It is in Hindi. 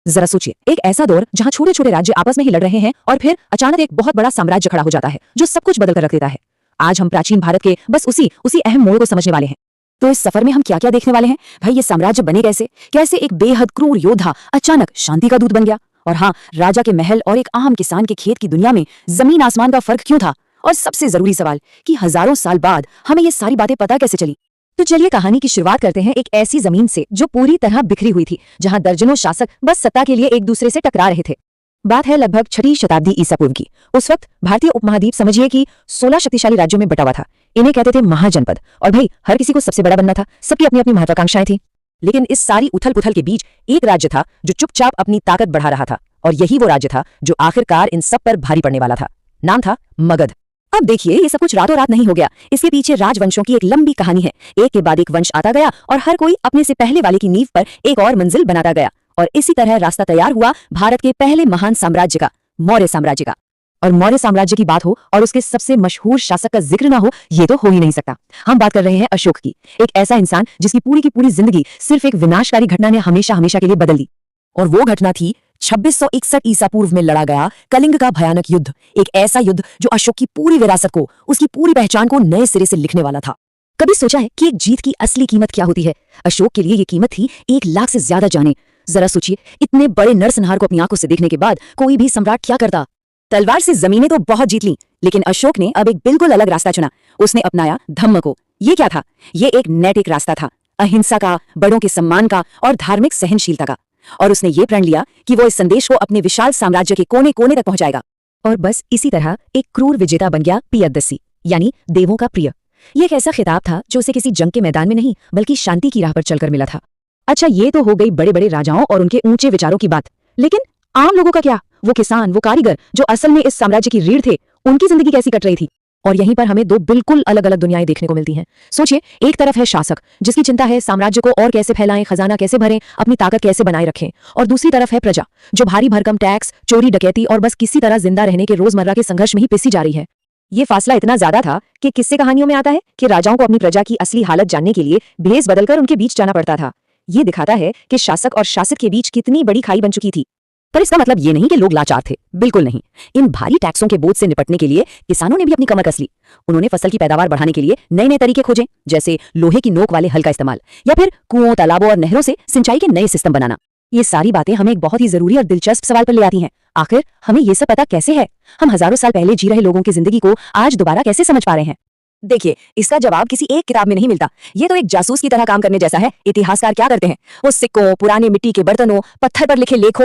जरा सोचिए, एक ऐसा दौर जहां छोटे छोटे राज्य आपस में ही लड़ रहे हैं और फिर अचानक एक बहुत बड़ा साम्राज्य खड़ा हो जाता है जो सब कुछ बदल कर रख देता है। आज हम प्राचीन भारत के बस उसी उसी अहम मोड़ को समझने वाले हैं। तो इस सफर में हम क्या क्या देखने वाले हैं? भाई, ये साम्राज्य बने कैसे? कैसे एक बेहद क्रूर योद्धा अचानक शांति का दूत बन गया? और हाँ, राजा के महल और एक आम किसान के खेत की दुनिया में जमीन आसमान का फर्क क्यों था? और सबसे जरूरी सवाल कि हजारों साल बाद हमें ये सारी बातें पता कैसे चली? तो चलिए कहानी की शुरुआत करते हैं एक ऐसी जमीन से जो पूरी तरह बिखरी हुई थी, जहां दर्जनों शासक बस सत्ता के लिए एक दूसरे से टकरा रहे थे। बात है लगभग 6वीं शताब्दी ईसा पूर्व की। उस वक्त भारतीय उपमहाद्वीप समझिए कि 16 शक्तिशाली राज्यों में बटा हुआ था। इन्हें कहते थे महाजनपद। और भाई, हर किसी को सबसे बड़ा बनना था, सबकी अपनी अपनी महत्वाकांक्षाएं थी। लेकिन इस सारी उथल पुथल के बीच एक राज्य था जो चुपचाप अपनी ताकत बढ़ा रहा था, और यही वो राज्य था जो आखिरकार इन सब पर भारी पड़ने वाला था। नाम था मगध। अब देखिए, ये सब कुछ रातों रात नहीं हो गया। इसके पीछे राजवंशों की एक लंबी कहानी है। एक के बाद एक वंश आता गया और हर कोई अपने से पहले वाले की नींव पर एक और मंजिल बनाता गया, और इसी तरह रास्ता तैयार हुआ भारत के पहले महान साम्राज्य का, मौर्य साम्राज्य का। और मौर्य साम्राज्य की बात हो और उसके सबसे मशहूर शासक का जिक्र ना हो, ये तो हो ही नहीं सकता। हम बात कर रहे हैं अशोक की। एक ऐसा इंसान जिसकी पूरी की पूरी जिंदगी सिर्फ एक विनाशकारी घटना ने हमेशा हमेशा के लिए बदल दी। और वो घटना थी 2661 ईसा पूर्व में लड़ा गया कलिंग का भयानक युद्ध। एक ऐसा युद्ध जो अशोक की पूरी विरासत को, उसकी पूरी पहचान को नए सिरे से लिखने वाला था। कभी सोचा है कि एक जीत की असली कीमत क्या होती है? अशोक के लिए ये कीमत थी 1 लाख से ज्यादा जाने। जरा सोचिए, इतने बड़े नरसंहार को अपनी आंखों से देखने के बाद कोई भी सम्राट क्या करता? तलवार से जमीनें तो बहुत जीत ली, लेकिन अशोक ने अब एक बिल्कुल अलग रास्ता चुना। उसने अपनाया धम्म को। ये क्या था? ये एक नैतिक रास्ता था, अहिंसा का, बड़ों के सम्मान का और धार्मिक सहनशीलता का। और उसने ये प्रण लिया कि वो इस संदेश को अपने विशाल साम्राज्य के कोने कोने तक पहुंचाएगा। और बस इसी तरह एक क्रूर विजेता बन गया पियदस्सी, यानी देवों का प्रिय। ये एक ऐसा खिताब था जो उसे किसी जंग के मैदान में नहीं, बल्कि शांति की राह पर चलकर मिला था। अच्छा, ये तो हो गई बड़े बड़े राजाओं और उनके ऊंचे विचारों की बात, लेकिन आम लोगों का क्या? वो किसान, वो कारीगर जो असल में इस साम्राज्य की रीढ़ थे, उनकी जिंदगी कैसी कट रही थी? और यहीं पर हमें 2 बिल्कुल अलग अलग दुनियाएं देखने को मिलती हैं। सोचिए, एक तरफ है शासक जिसकी चिंता है साम्राज्य को और कैसे फैलाएं, खजाना कैसे भरें, अपनी ताकत कैसे बनाए रखें। और दूसरी तरफ है प्रजा जो भारी भरकम टैक्स, चोरी डकैती और बस किसी तरह जिंदा रहने के रोजमर्रा के संघर्ष में ही पिसी जा रही है। ये फासला इतना ज्यादा था कि किस्से कहानियों में आता है कि राजाओं को अपनी प्रजा की असली हालत जानने के लिए भेष बदलकर उनके बीच जाना पड़ता था। ये दिखाता है कि शासक और शासित के बीच कितनी बड़ी खाई बन चुकी थी। पर इसका मतलब ये नहीं कि लोग लाचार थे, बिल्कुल नहीं। इन भारी टैक्सों के बोझ से निपटने के लिए किसानों ने भी अपनी कमर कस ली। उन्होंने फसल की पैदावार बढ़ाने के लिए नए नए तरीके खोजे, जैसे लोहे की नोक वाले हल का इस्तेमाल, या फिर कुओं, तालाबों और नहरों से सिंचाई के नए सिस्टम बनाना। ये सारी बातें हमें एक बहुत ही जरूरी और दिलचस्प सवाल पर ले आती हैं। आखिर हमें ये सब पता कैसे है? हम हजारों साल पहले जी रहे लोगों की जिंदगी को आज दोबारा कैसे समझ पा रहे हैं? देखिए, इसका जवाब किसी एक किताब में नहीं मिलता। ये तो एक जासूस की तरह काम करने जैसा है। इतिहासकार क्या करते हैं? वो सिक्कों, पुराने मिट्टी के बर्तनों, पत्थर पर लिखे लेखों